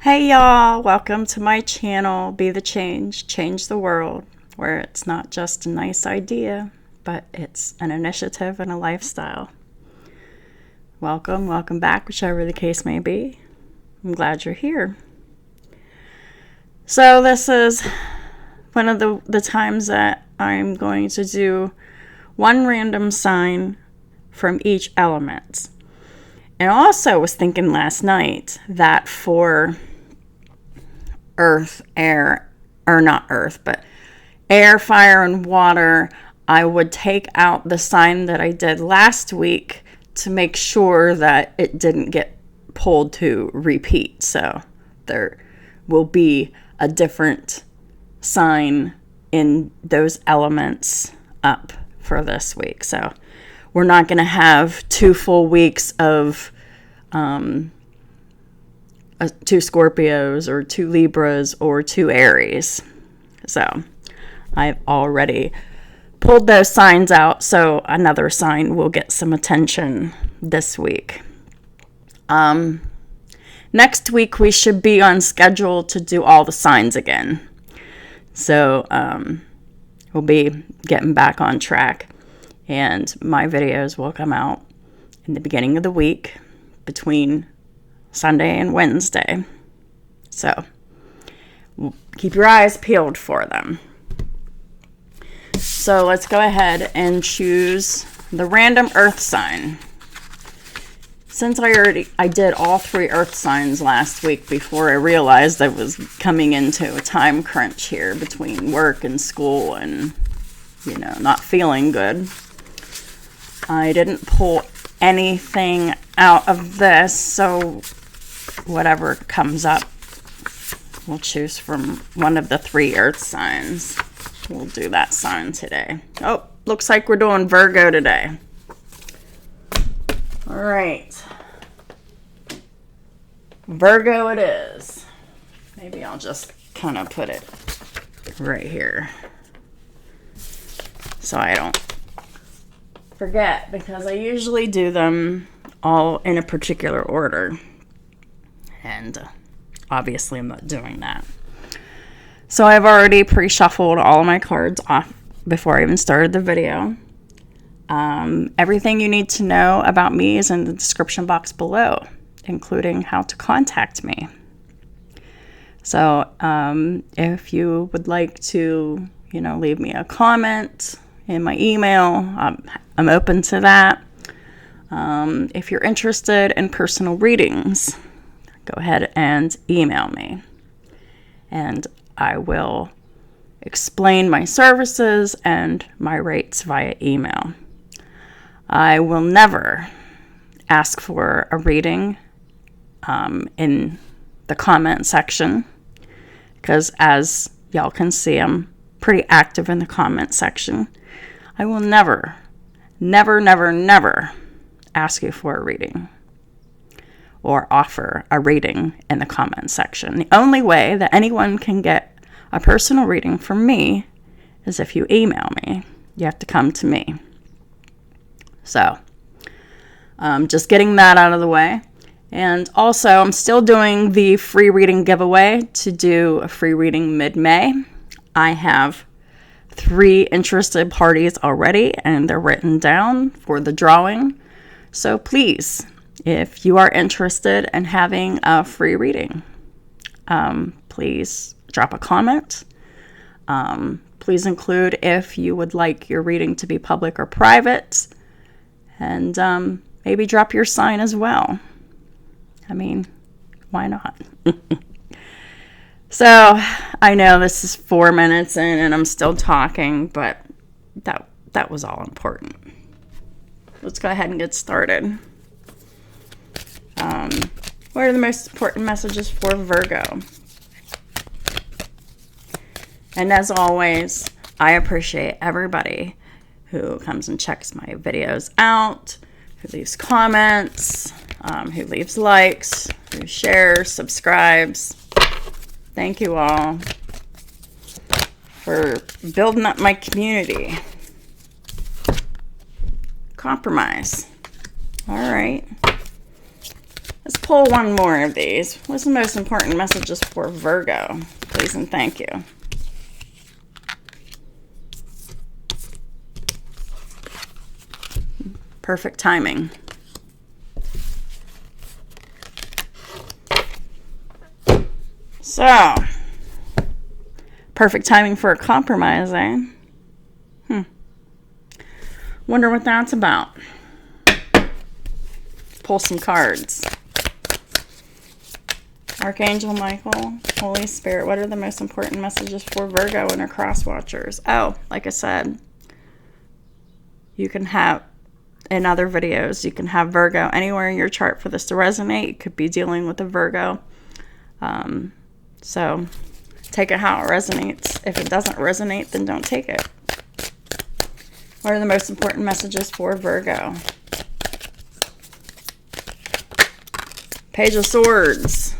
Hey y'all, welcome to my channel, Be the Change, Change the World, where it's not just a nice idea, but it's an initiative and a lifestyle. Welcome back, whichever the case may be. I'm glad you're here. So this is one of the times that I'm going to do one random sign from each element. And I also was thinking last night that for earth, air, or not earth, but air, fire, and water, I would take out the sign that I did last week to make sure that it didn't get pulled to repeat. So there will be a different sign in those elements up for this week. So we're not going to have 2 full weeks of 2 Scorpios or 2 Libras or 2 Aries. So I've already pulled those signs out, so another sign will get some attention this week. Next week we should be on schedule to do all the signs again. So we'll be getting back on track, and my videos will come out in the beginning of the week between Sunday and Wednesday. So keep your eyes peeled for them. So let's go ahead and choose the random earth sign. Since I did all 3 earth signs last week before I realized I was coming into a time crunch here between work and school and, not feeling good, I didn't pull anything out of this, so whatever comes up, we'll choose from one of the 3 earth signs. We'll do that sign today. Oh, looks like we're doing Virgo today. All right. Virgo it is. Maybe I'll just kind of put it right here so I don't forget, because I usually do them all in a particular order. And obviously I'm not doing that. So I've already pre-shuffled all of my cards off before I even started the video. Everything you need to know about me is in the description box below, including how to contact me. So if you would like to, leave me a comment in my email, I'm open to that. If you're interested in personal readings, go ahead and email me, and I will explain my services and my rates via email. I will never ask for a reading in the comment section, because as y'all can see, I'm pretty active in the comment section. I will never ask you for a reading or offer a reading in the comment section. The only way that anyone can get a personal reading from me is if you email me. You have to come to me. So, just getting that out of the way. And also, I'm still doing the free reading giveaway to do a free reading mid-May. I have 3 interested parties already, and they're written down for the drawing. So please, if you are interested in having a free reading, please drop a comment. Please include if you would like your reading to be public or private, and maybe drop your sign as well. I mean, why not? So I know this is 4 minutes in and I'm still talking, but that was all important. Let's go ahead and get started. What are the most important messages for Virgo? And as always, I appreciate everybody who comes and checks my videos out, who leaves comments, who leaves likes, who shares, subscribes. Thank you all for building up my community. Compromise. All right. Let's pull one more of these. What's the most important messages for Virgo? Please and thank you. Perfect timing. So, perfect timing for a compromise, eh? Wonder what that's about. Pull some cards. Archangel Michael, Holy Spirit, what are the most important messages for Virgo and her cross watchers? Oh, like I said, you can have, in other videos, you can have Virgo anywhere in your chart for this to resonate. You could be dealing with a Virgo. So take it how it resonates. If it doesn't resonate, then don't take it. What are the most important messages for Virgo? Page of Swords.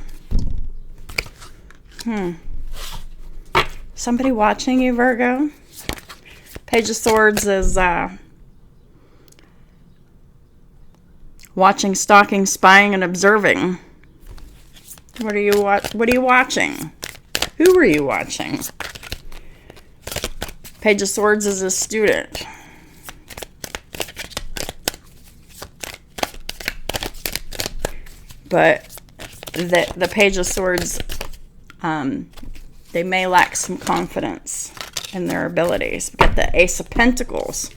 Somebody watching you, Virgo? Page of Swords is watching, stalking, spying, and observing. What are you watching? Who are you watching? Page of Swords is a student. But the Page of Swords, they may lack some confidence in their abilities. We got the Ace of Pentacles.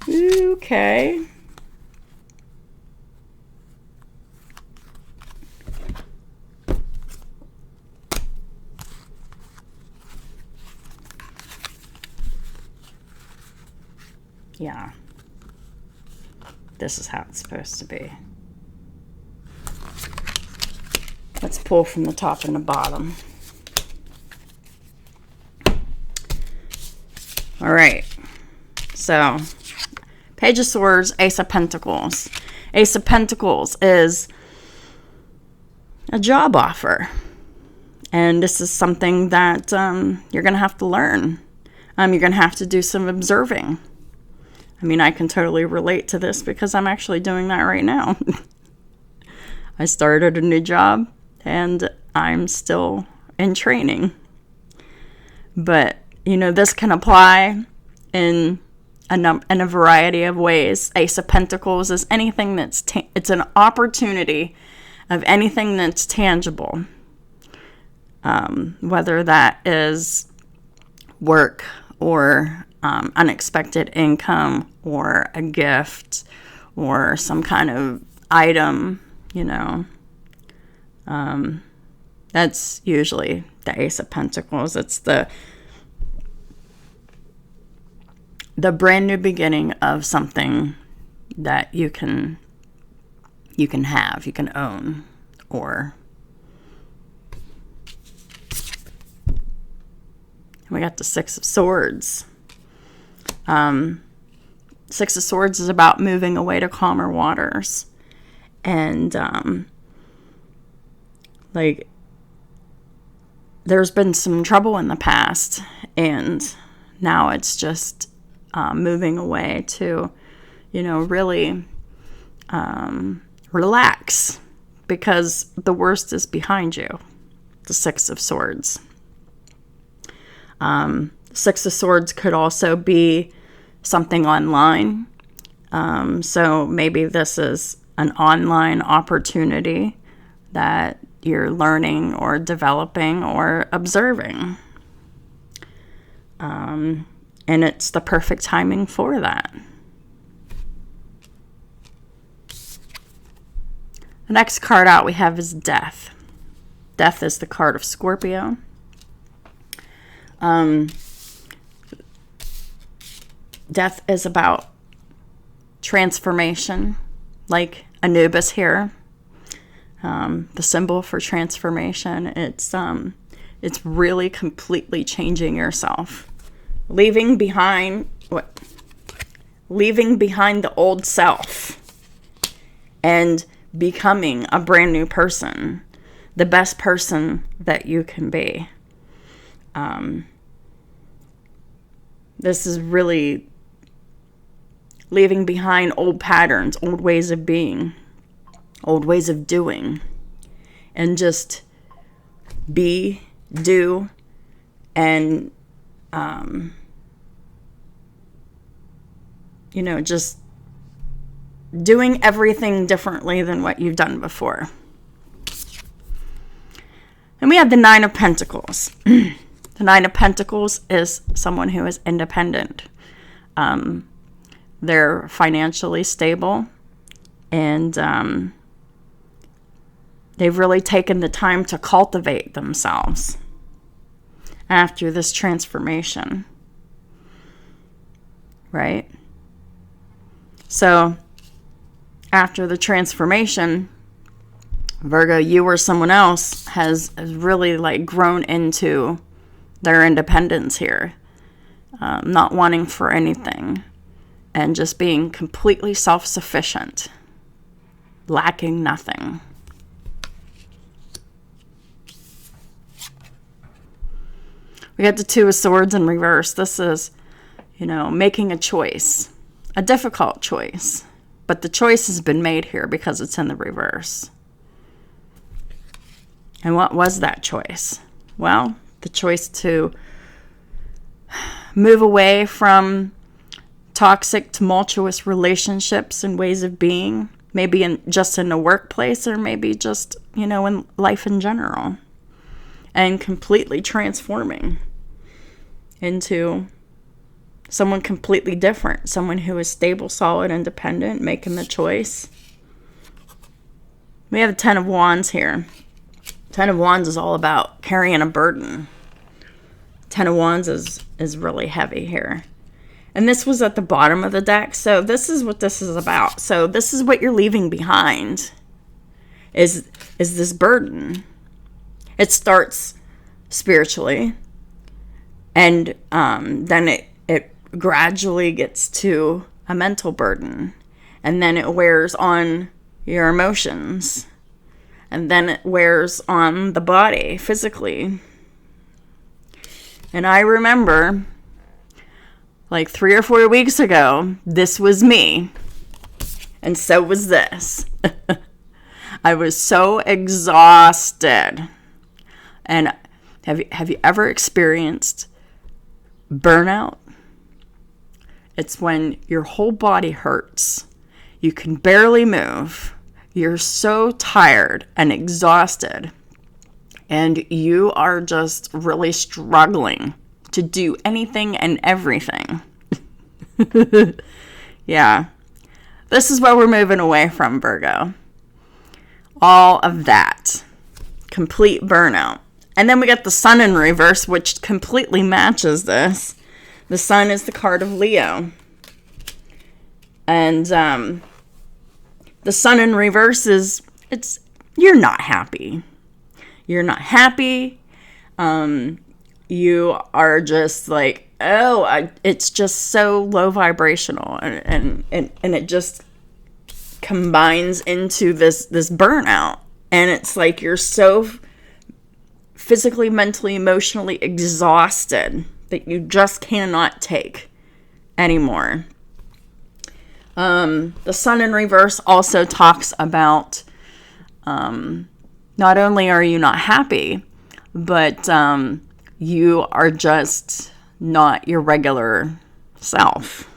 Okay. Yeah. This is how it's supposed to be. Let's pull from the top and the bottom. All right. So, Page of Swords, Ace of Pentacles. Ace of Pentacles is a job offer. And this is something that you're going to have to learn. You're going to have to do some observing. I mean, I can totally relate to this because I'm actually doing that right now. I started a new job and I'm still in training. But, you know, this can apply in a variety of ways. Ace of Pentacles is anything that's, it's an opportunity of anything that's tangible. Whether that is work or unexpected income or a gift or some kind of item, you know. That's usually the Ace of Pentacles. It's the brand new beginning of something that you can have, you can own, or we got the Six of Swords. Six of Swords is about moving away to calmer waters. And, like, there's been some trouble in the past, and now it's just moving away to, you know, really relax, because the worst is behind you. The Six of Swords. Six of Swords could also be something online. So maybe this is an online opportunity that you're learning or developing or observing. And it's the perfect timing for that. The next card out we have is Death. Death is the card of Scorpio. Death is about transformation, like Anubis here. The symbol for transformation. It's really completely changing yourself, leaving behind the old self and becoming a brand new person, the best person that you can be. This is really leaving behind old patterns, old ways of being, old ways of doing, and just be, do, and, just doing everything differently than what you've done before. And we have the Nine of Pentacles. The Nine of Pentacles is someone who is independent. They're financially stable, and they've really taken the time to cultivate themselves after this transformation, right? So after the transformation, Virgo, you or someone else has really grown into their independence here, not wanting for anything, and just being completely self-sufficient, lacking nothing. We got the Two of Swords in reverse. This is, making a choice, a difficult choice, but the choice has been made here because it's in the reverse. And what was that choice? Well, the choice to move away from toxic, tumultuous relationships and ways of being, maybe just in the workplace, or maybe just, in life in general, and completely transforming into someone completely different, someone who is stable, solid, independent, making the choice. We have the Ten of Wands here. Ten of Wands is all about carrying a burden. Ten of Wands is really heavy here. And this was at the bottom of the deck, so this is what this is about. So this is what you're leaving behind, is this burden. It starts spiritually, and then it gradually gets to a mental burden, and then it wears on your emotions, and then it wears on the body physically. And I remember 3 or 4 weeks ago, this was me, and so was this. I was so exhausted. And have you ever experienced burnout? It's when your whole body hurts. You can barely move. You're so tired and exhausted. And you are just really struggling to do anything and everything. Yeah. This is what we're moving away from, Virgo. All of that. Complete burnout. And then we got the Sun in reverse, which completely matches this. The Sun is the card of Leo. And the Sun in reverse is, you're not happy. You're not happy. You are just it's just so low vibrational, and it just combines into this burnout. And it's like you're so physically, mentally, emotionally exhausted that you just cannot take anymore. The Sun in reverse also talks about not only are you not happy, but you are just not your regular self.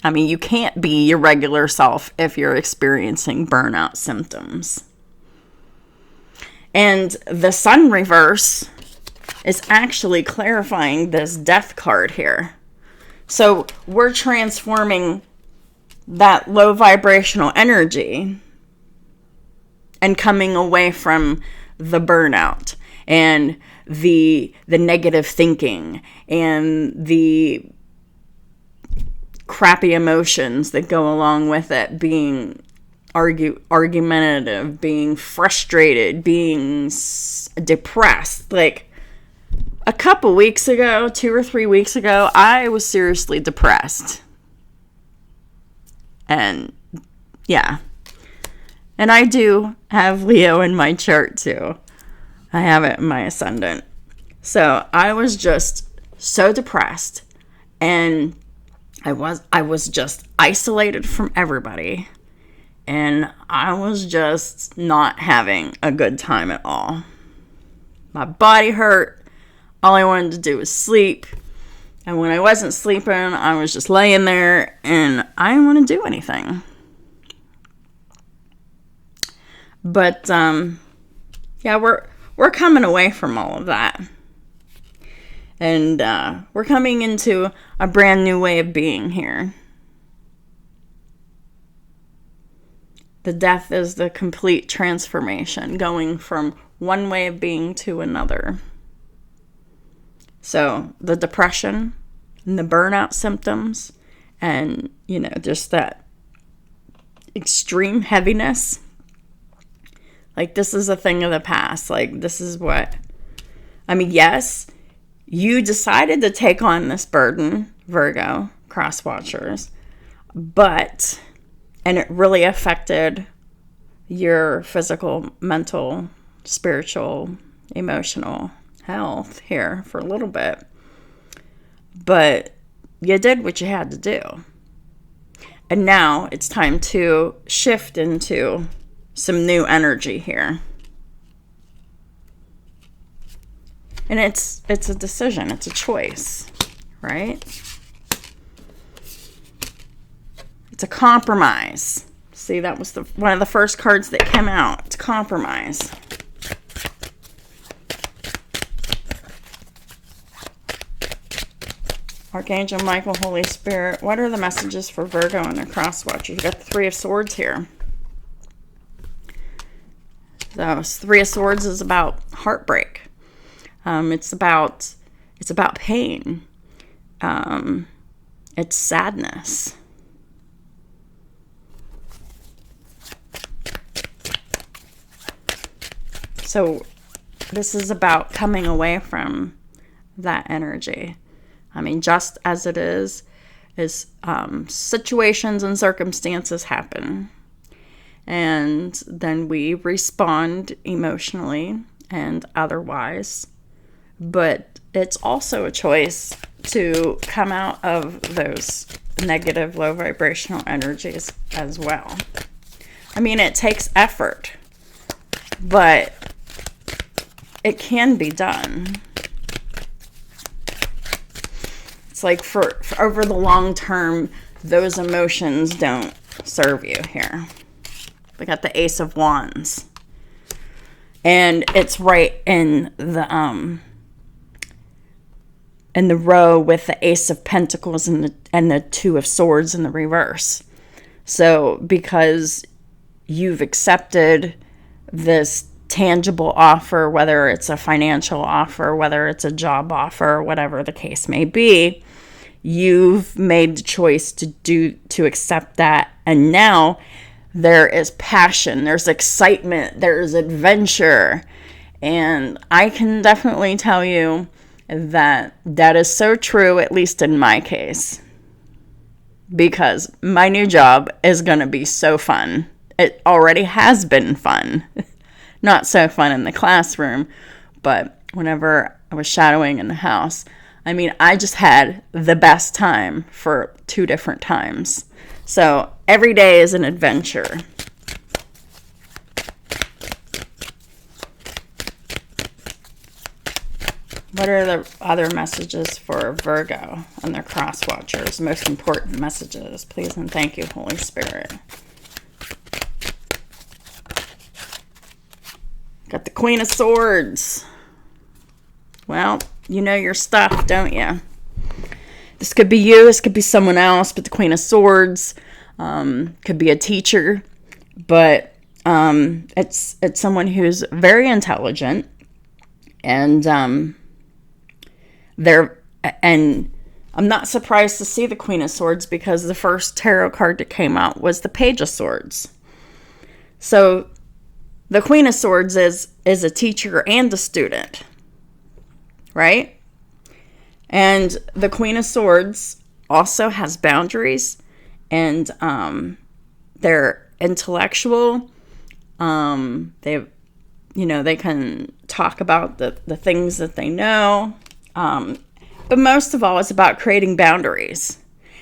I mean, you can't be your regular self if you're experiencing burnout symptoms. And the Sun reverse is actually clarifying this Death card here. So we're transforming that low vibrational energy and coming away from the burnout and the negative thinking and the crappy emotions that go along with it, being argumentative, being frustrated, being depressed. Like a couple weeks ago, 2 or 3 weeks ago, I was seriously depressed. And yeah. And I do have Leo in my chart too. I have it in my ascendant. So I was just so depressed, and I was just isolated from everybody. and I was just not having a good time at all. My body hurt. All I wanted to do was sleep. And when I wasn't sleeping, I was just laying there, and I didn't want to do anything. But, yeah, we're coming away from all of that. And we're coming into a brand new way of being here. The death is the complete transformation, going from one way of being to another. So the depression and the burnout symptoms and, just that extreme heaviness, like, this is a thing of the past. Like, this is yes, you decided to take on this burden, Virgo, cross watchers, and it really affected your physical, mental, spiritual, emotional health here for a little bit. But you did what you had to do. And now it's time to shift into some new energy here. And it's a decision, it's a choice, right? It's a compromise. See, that was one of the first cards that came out. It's compromise. Archangel Michael, Holy Spirit, what are the messages for Virgo and their cross watchers? You've got the Three of Swords here. So, Three of Swords is about heartbreak. It's about pain. It's sadness. So this is about coming away from that energy. Just as it is situations and circumstances happen. And then we respond emotionally and otherwise. But it's also a choice to come out of those negative, low vibrational energies as well. It takes effort, but it can be done. It's like for over the long term, those emotions don't serve you here. We got the Ace of Wands. And it's right in the row with the Ace of Pentacles and the Two of Swords in the reverse. So because you've accepted this tangible offer, whether it's a financial offer, whether it's a job offer, whatever the case may be, you've made the choice to accept that. And now there is passion, there's excitement, there's adventure. And I can definitely tell you that is so true, at least in my case, because my new job is going to be so fun. It already has been fun. Not so fun in the classroom, but whenever I was shadowing in the house, I just had the best time for 2 different times. So every day is an adventure. What are the other messages for Virgo and their cross watchers? Most important messages, please and thank you, Holy Spirit. Got the Queen of Swords. Well, you know your stuff, don't you? This could be you, this could be someone else, but the Queen of Swords could be a teacher, but it's someone who's very intelligent, and I'm not surprised to see the Queen of Swords because the first tarot card that came out was the Page of Swords. So the Queen of Swords is a teacher and a student, right? And the Queen of Swords also has boundaries, and they're intellectual. They can talk about the things that they know. But most of all, it's about creating boundaries.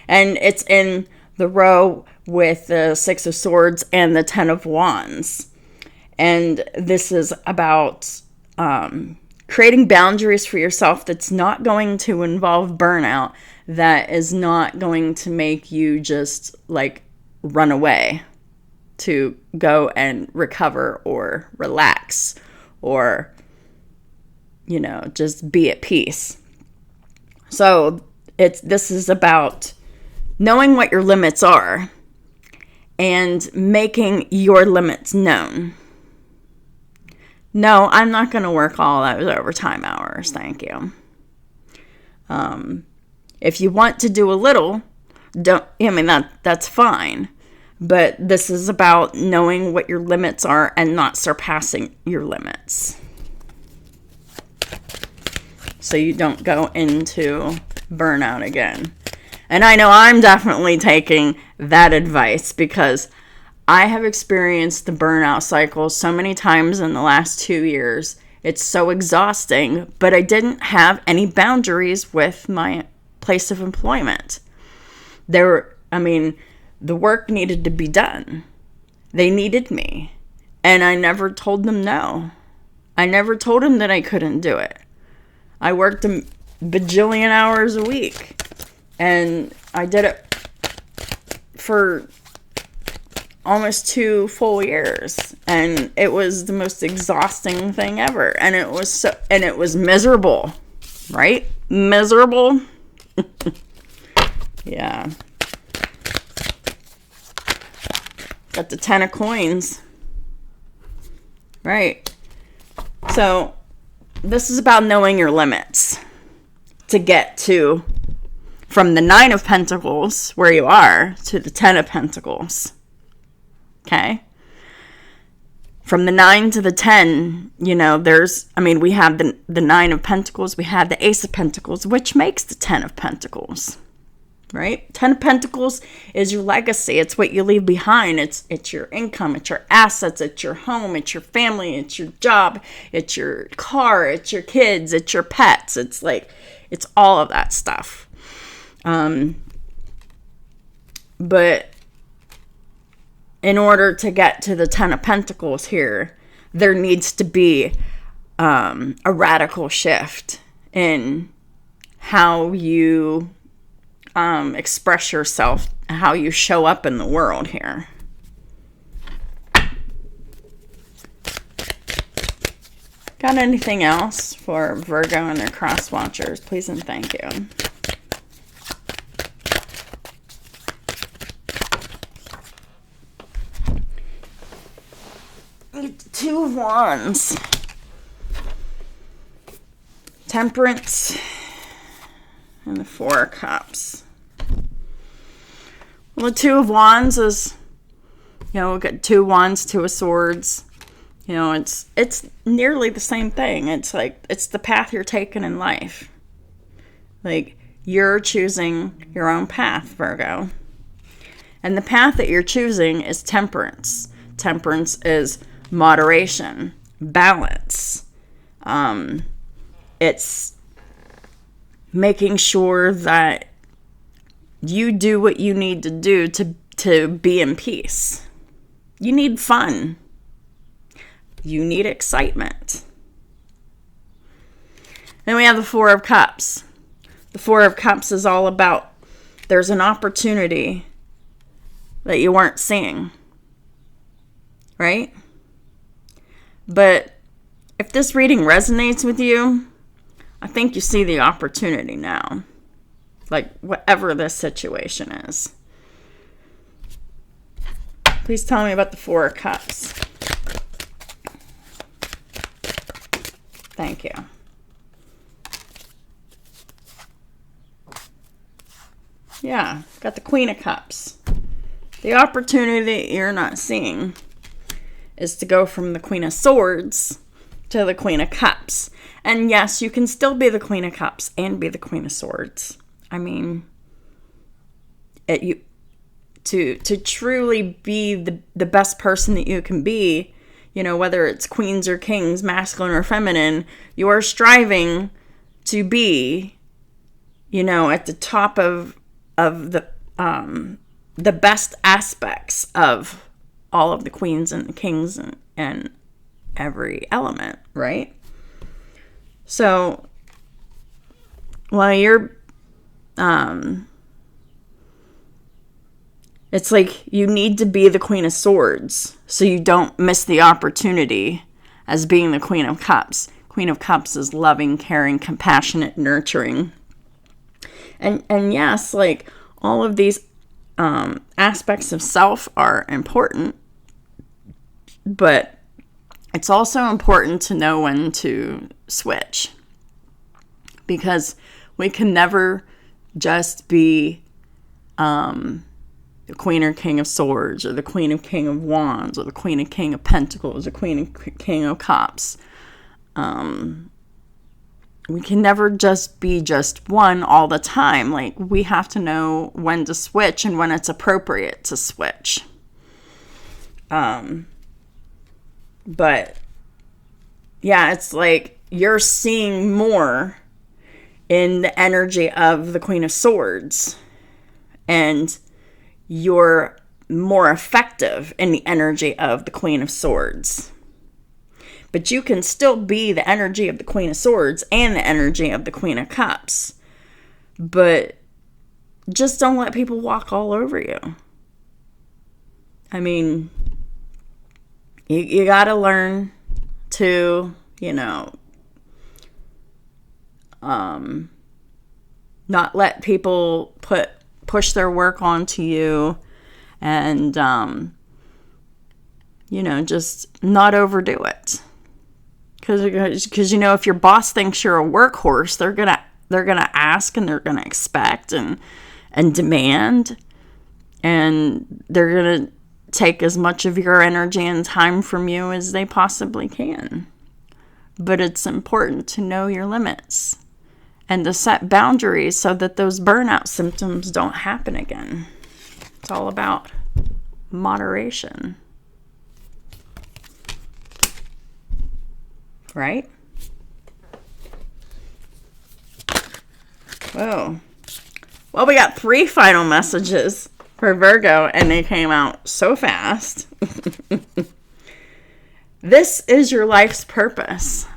And it's in the row with the Six of Swords and the Ten of Wands. And this is about creating boundaries for yourself that's not going to involve burnout, that is not going to make you just like run away to go and recover or relax or, you know, just be at peace. So this is about knowing what your limits are and making your limits known. No, I'm not going to work all those overtime hours. Thank you. If you want to do a little, that's fine. But this is about knowing what your limits are and not surpassing your limits, so you don't go into burnout again. And I know I'm definitely taking that advice because I have experienced the burnout cycle so many times in the last 2 years. It's so exhausting, but I didn't have any boundaries with my place of employment. The work needed to be done. They needed me. And I never told them no. I never told them that I couldn't do it. I worked a bajillion hours a week. And I did it for almost 2 full years, and it was the most exhausting thing ever, and it was miserable, right? Miserable. Yeah. Got the 10 of coins, right? So this is about knowing your limits to get to from the 9 of Pentacles where you are to the 10 of Pentacles. Okay. From the 9 to the 10, we have the 9 of Pentacles, we have the Ace of Pentacles, which makes the 10 of Pentacles, right? 10 of Pentacles is your legacy. It's what you leave behind. It's your income, it's your assets, it's your home, it's your family, it's your job, it's your car, it's your kids, it's your pets. It's all of that stuff. But in order to get to the 10 of Pentacles here, there needs to be a radical shift in how you express yourself, how you show up in the world here. Got anything else for Virgo and their cross watchers? Please and thank you. Two of Wands, Temperance, and the Four of Cups. Well, the Two of Wands is, we got 2 wands, 2 of swords. It's nearly the same thing. It's the path you're taking in life. You're choosing your own path, Virgo. And the path that you're choosing is temperance. Temperance is moderation, balance. It's making sure that you do what you need to do to be in peace. You need fun. You need excitement. Then we have the Four of Cups. The Four of Cups is all about there's an opportunity that you weren't seeing, right? But if this reading resonates with you, I think you see the opportunity now. Whatever this situation is. Please tell me about the Four of Cups. Thank you. Yeah, got the Queen of Cups. The opportunity you're not seeing is to go from the Queen of Swords to the Queen of Cups. And yes, you can still be the Queen of Cups and be the Queen of Swords. To truly be the best person that you can be, whether it's queens or kings, masculine or feminine, you are striving to be, at the top of the the best aspects of all of the queens and the kings and every element, right? So while you're, it's like you need to be the Queen of Swords so you don't miss the opportunity as being the Queen of Cups. Queen of Cups is loving, caring, compassionate, nurturing. And yes, like all of these aspects of self are important, but it's also important to know when to switch, because we can never just be the Queen or King of Swords, or the Queen and King of Wands, or the Queen and King of Pentacles, or Queen and King of Cups. We can never just be just one all the time. Like, we have to know when to switch and when it's appropriate to switch. But yeah, it's like you're seeing more in the energy of the Queen of Swords, and you're more effective in the energy of the Queen of Swords. But you can still be the energy of the Queen of Swords and the energy of the Queen of Cups. But just don't let people walk all over you. I mean, you got to learn to, not let people push their work onto you, and, just not overdo it. Because if your boss thinks you're a workhorse, they're gonna ask, and they're gonna expect and demand, and they're gonna take as much of your energy and time from you as they possibly can. But it's important to know your limits and to set boundaries so that those burnout symptoms don't happen again. It's all about moderation. Right? Whoa. Well, we got 3 final messages for Virgo, and they came out so fast. This is your life's purpose.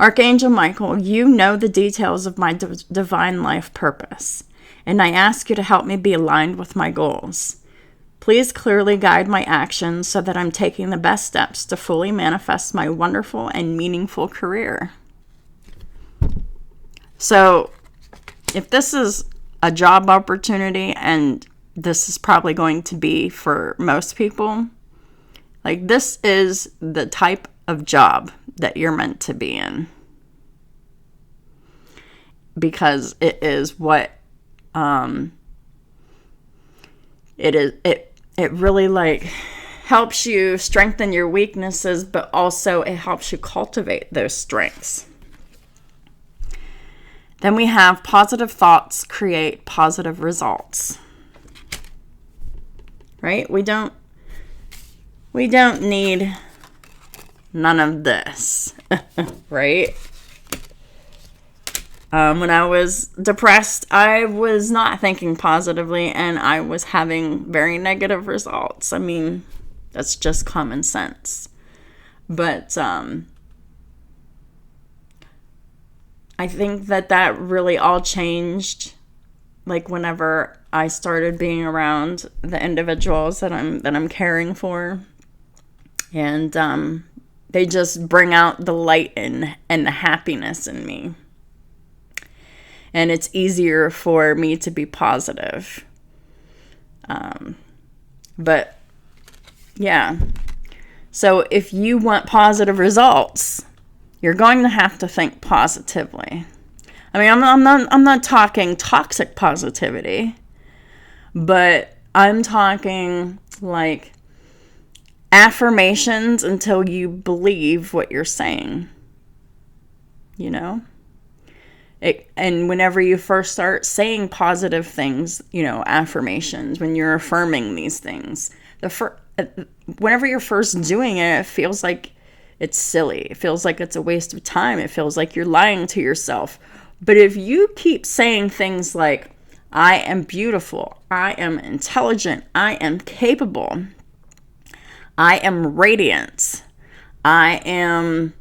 Archangel Michael, you know the details of my divine life purpose, and I ask you to help me be aligned with my goals. Please clearly guide my actions so that I'm taking the best steps to fully manifest my wonderful and meaningful career. So, if this is a job opportunity, and this is probably going to be for most people, like, this is the type of job that you're meant to be in. Because it is what, it really, like, helps you strengthen your weaknesses, but also it helps you cultivate those strengths. Then we have positive thoughts create positive results. Right? We don't need none of this. Right? When I was depressed, I was not thinking positively, and I was having very negative results. I mean, that's just common sense. But I think that really all changed, like, whenever I started being around the individuals that I'm caring for, and they just bring out the light and the happiness in me. And it's easier for me to be positive. But yeah. So if you want positive results, you're going to have to think positively. I mean, I'm not talking toxic positivity, but I'm talking like affirmations until you believe what you're saying. And whenever you first start saying positive things, affirmations, when you're affirming these things, whenever you're first doing it, it feels like it's silly. It feels like it's a waste of time. It feels like you're lying to yourself. But if you keep saying things like, I am beautiful. I am intelligent. I am capable. I am radiant. I am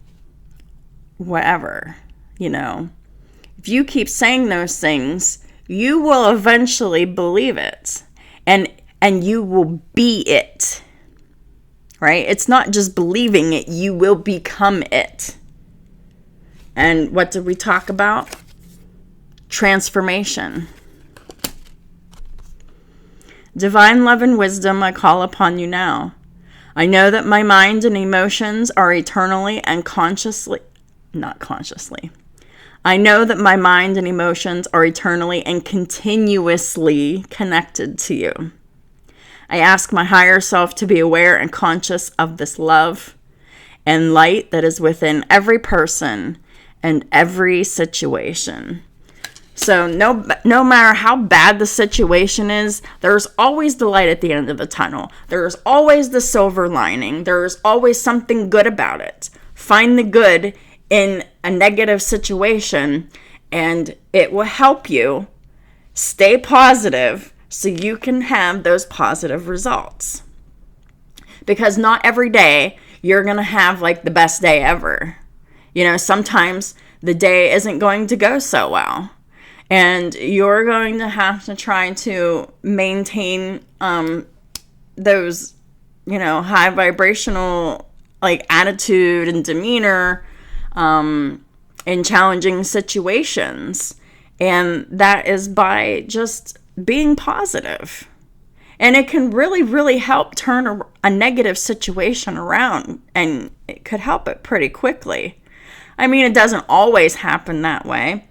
whatever, If you keep saying those things, you will eventually believe it. And you will be it. Right? It's not just believing it, you will become it. And what did we talk about? Transformation. Divine love and wisdom, I call upon you now. I know that my mind and emotions are eternally and not consciously. I know that my mind and emotions are eternally and continuously connected to you. I ask my higher self to be aware and conscious of this love and light that is within every person and every situation. So no matter how bad the situation is, there's always the light at the end of the tunnel. There's always the silver lining. There's always something good about it. Find the good in a negative situation, and it will help you stay positive so you can have those positive results. Because not every day you're going to have the best day ever. Sometimes the day isn't going to go so well. And you're going to have to try to maintain those, high vibrational attitude and demeanor in challenging situations. And that is by just being positive. And it can really, really help turn a negative situation around. And it could help it pretty quickly. I mean, it doesn't always happen that way.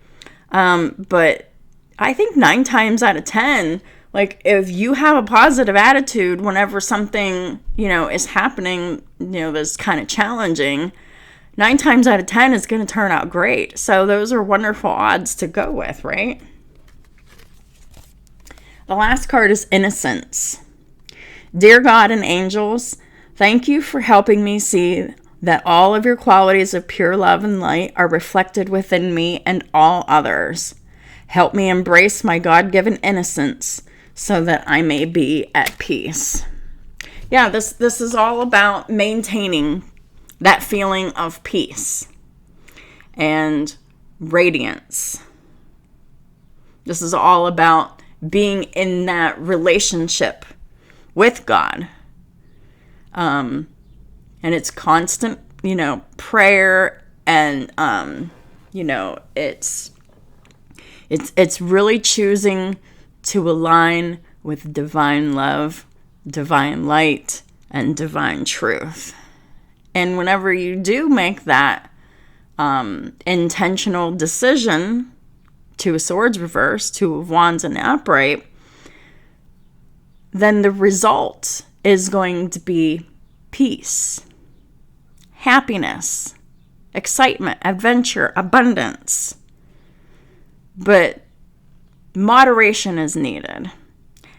But I think 9 times out of 10, if you have a positive attitude whenever something, is happening, that's kind of challenging, 9 times out of 10 is going to turn out great. So those are wonderful odds to go with, right? The last card is Innocence. Dear God and angels, thank you for helping me see that all of your qualities of pure love and light are reflected within me and all others. Help me embrace my God-given innocence so that I may be at peace. Yeah, this is all about maintaining that feeling of peace and radiance. This is all about being in that relationship with God. And it's constant, prayer, and it's really choosing to align with divine love, divine light, and divine truth. And whenever you do make that intentional decision, Two of Swords reversed, Two of Wands in the upright, then the result is going to be peace, happiness, excitement, adventure, abundance. But moderation is needed.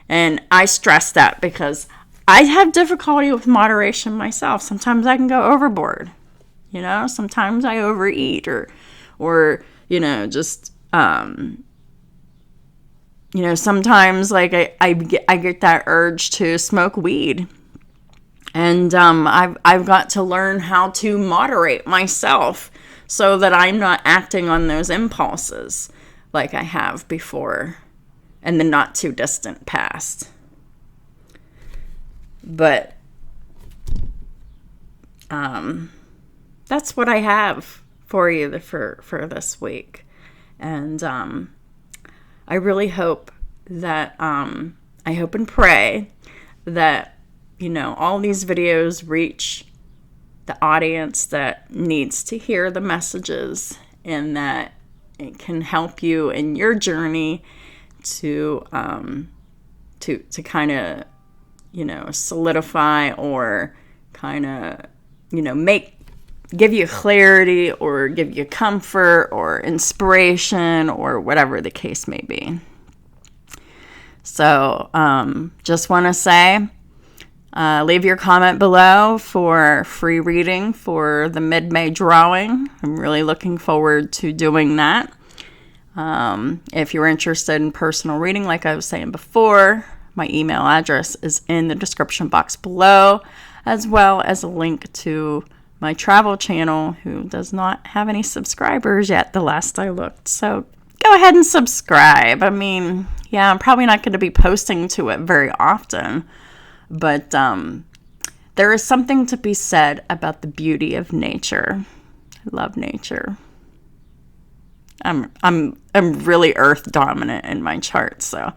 And I stress that because I have difficulty with moderation myself. Sometimes I can go overboard. Sometimes I overeat or just sometimes I get that urge to smoke weed. And I've got to learn how to moderate myself so that I'm not acting on those impulses like I have before in the not too distant past. But that's what I have for you for this week. And I really hope that I hope and pray that all these videos reach the audience that needs to hear the messages, and that it can help you in your journey to kind of solidify or kind of give you clarity or give you comfort or inspiration or whatever the case may be. So just want to say, leave your comment below for free reading for the mid-May drawing. I'm really looking forward to doing that. If you're interested in personal reading, like I was saying before, my email address is in the description box below, as well as a link to my travel channel, who does not have any subscribers yet the last I looked. So go ahead and subscribe. I mean, yeah, I'm probably not going to be posting to it very often, but there is something to be said about the beauty of nature. I love nature. I'm really earth dominant in my chart, so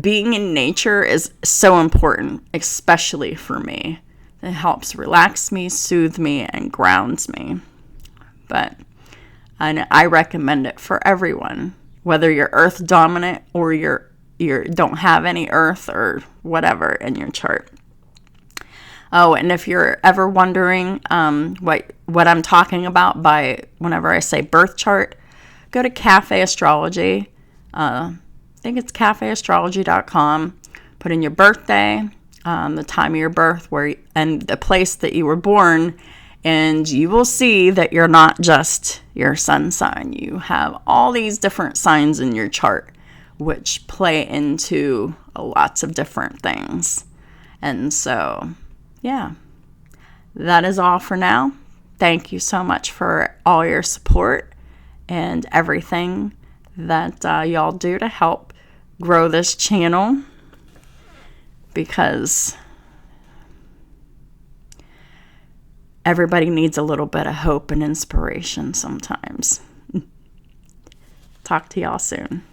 being in nature is so important, especially for me. It helps relax me, soothe me, and grounds me. And I recommend it for everyone, whether you're earth dominant or you don't have any earth or whatever in your chart. Oh, and if you're ever wondering what I'm talking about by whenever I say birth chart, go to Cafe Astrology. I think it's cafeastrology.com. Put in your birthday, the time of your birth, and the place that you were born, and you will see that you're not just your sun sign. You have all these different signs in your chart, which play into lots of different things. And so, yeah, that is all for now. Thank you so much for all your support and everything that y'all do to help grow this channel, because everybody needs a little bit of hope and inspiration sometimes. Talk to y'all soon.